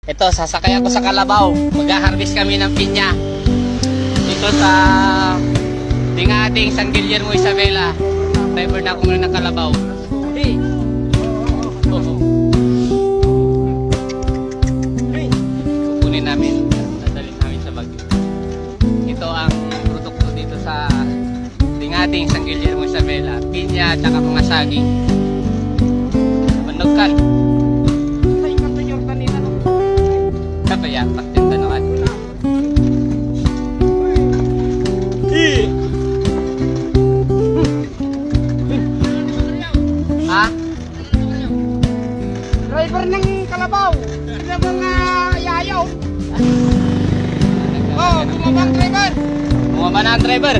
Ito, sasakay ako sa Kalabaw. Mag-harvest kami ng pinya. Dito sa tingating San Guillermo, Isabela. Driver na ako muna ng Kalabaw. Hey! Oh. Kukunin namin. Dadalhin namin sa Baguio. Ito ang produkto dito sa tingating San Guillermo, Isabela. Pinya at saka mga saging. Manugkan. Kaya pagtinda naman. Ha? Driver ng Kalabaw. Hindi mga yayaw. Oh, bumaba ang driver. Bumaba na ang driver.